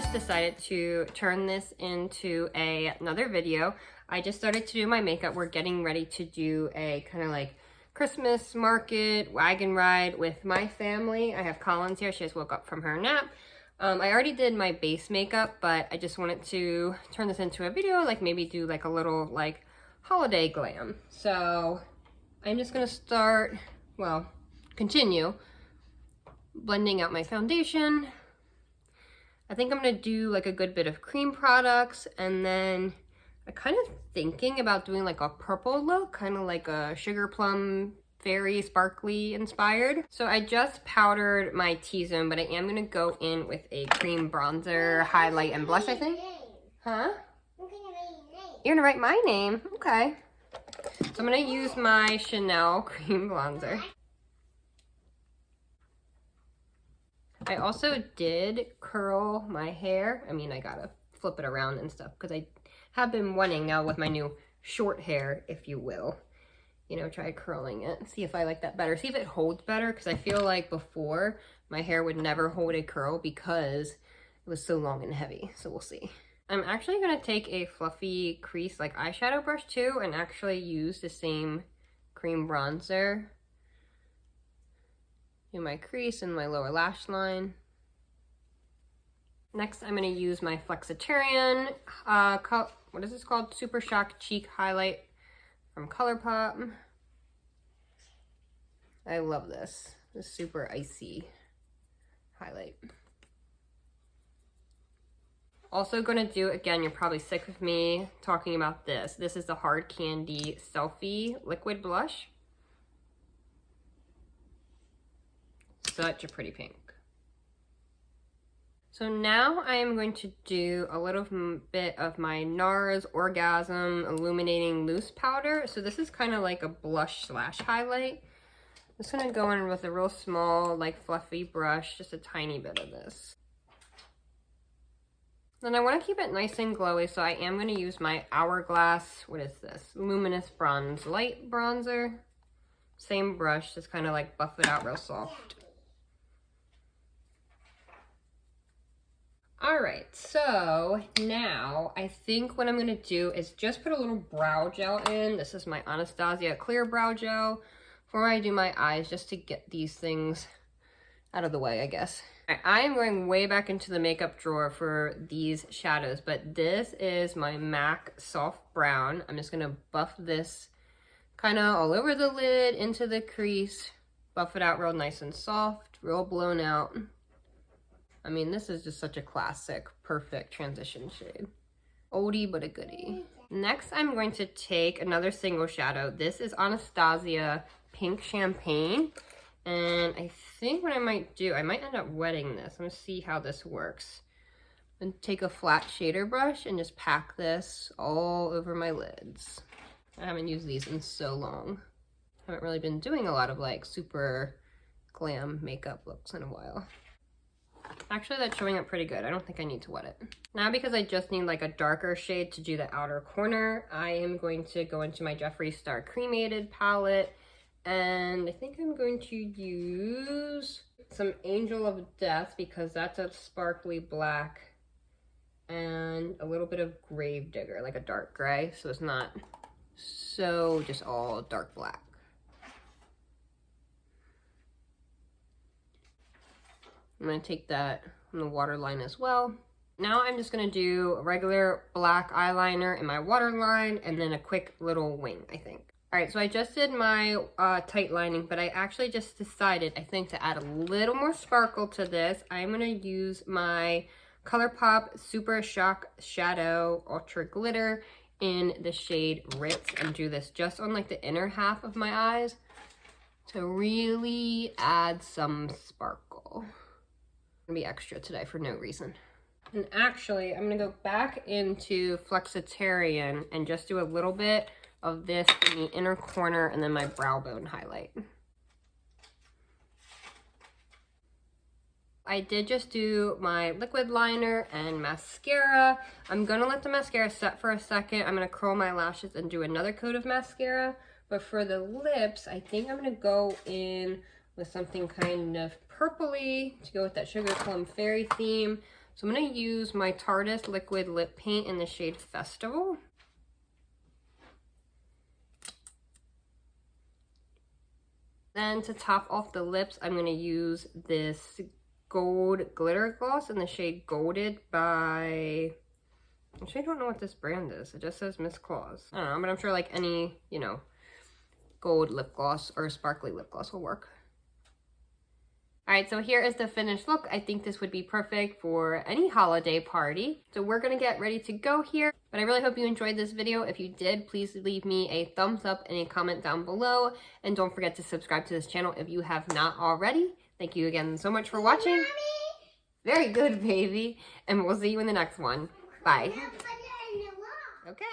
just decided to turn this into another video. I just started to do my makeup. We're getting ready to do a kind of like Christmas market wagon ride with my family. I have Collins here. She just woke up from her nap. I already did my base makeup, but I just wanted to turn this into a video, like maybe do like a little like holiday glam. So I'm just gonna start, well, continue blending out my foundation. I think I'm gonna do like a good bit of cream products, and then I'm kind of thinking about doing like a purple look, kind of like a Sugar Plum Fairy Sparkly Inspired. So I just powdered my T-zone, but I am gonna go in with a cream bronzer, highlight, and blush, I think. Huh? You're gonna write my name? Okay. So I'm gonna use my Chanel cream bronzer. I also did curl my hair. I mean, I gotta flip it around and stuff because I have been wanting now with my new short hair, if you will. You know, try curling it, see if I like that better. See if it holds better, because I feel like before my hair would never hold a curl because it was so long and heavy. So we'll see. I'm actually gonna take a fluffy crease like eyeshadow brush too and actually use the same cream bronzer in my crease and my lower lash line. Next, I'm gonna use my Flexitarian, what is this called? Super Shock Cheek Highlight from ColourPop. I love this. This super icy highlight. Also gonna do, again, you're probably sick of me talking about this. This is the Hard Candy Selfie Liquid Blush. Such a pretty pink. So now I am going to do a little bit of my NARS Orgasm Illuminating Loose Powder. So this is kind of like a blush slash highlight. I'm just gonna go in with a real small, like fluffy brush, just a tiny bit of this. Then I want to keep it nice and glowy, so I am going to use my Hourglass, what is this? Luminous Bronze Light Bronzer. Same brush, just kind of like buff it out real soft. Alright, so now I think what I'm going to do is just put a little brow gel in. This is my Anastasia Clear Brow Gel before I do my eyes, just to get these things out of the way, I guess. I am going way back into the makeup drawer for these shadows, but this is my MAC Soft Brown. I'm just going to buff this kind of all over the lid, into the crease, buff it out real nice and soft, real blown out. I mean, this is just such a classic, perfect transition shade. Oldie but a goodie. Next, I'm going to take another single shadow. This is Anastasia Pink Champagne. And I think what I might do, I might end up wetting this. I'm going to see how this works. And take a flat shader brush and just pack this all over my lids. I haven't used these in so long. I haven't really been doing a lot of like super glam makeup looks in a while. Actually, that's showing up pretty good. I don't think I need to wet it. Now, because I just need like a darker shade to do the outer corner, I am going to go into my Jeffree Star Cremated palette. And I think I'm going to use some Angel of Death because that's a sparkly black, and a little bit of Grave Digger, like a dark gray, so it's not so just all dark black. I'm going to take that from the waterline as well. Now I'm just going to do a regular black eyeliner in my waterline and then a quick little wing, I think. Alright, so I just did my tight lining, but I actually just decided, I think, to add a little more sparkle to this. I'm going to use my ColourPop Super Shock Shadow Ultra Glitter in the shade Ritz, and do this just on like the inner half of my eyes to really add some sparkle. I'm going to be extra today for no reason. And actually, I'm going to go back into Flexitarian and just do a little bit of this in the inner corner and then my brow bone highlight. I did just do my liquid liner and mascara. I'm gonna let the mascara set for a second. I'm gonna curl my lashes and do another coat of mascara. But for the lips, I think I'm gonna go in with something kind of purpley to go with that Sugar Plum Fairy theme. So I'm going to use my Tarte liquid lip paint in the shade Festival. Then to top off the lips, I'm going to use this gold glitter gloss in the shade Golded by... Actually, I don't know what this brand is. It just says Miss Claus. I don't know, but I'm sure like any, you know, gold lip gloss or sparkly lip gloss will work. All right, so here is the finished look. I think this would be perfect for any holiday party. So we're gonna get ready to go here, but I really hope you enjoyed this video. If you did, please leave me a thumbs up and a comment down below. And don't forget to subscribe to this channel if you have not already. Thank you again so much for watching. Mommy. Very good, baby. And we'll see you in the next one. Bye. Okay.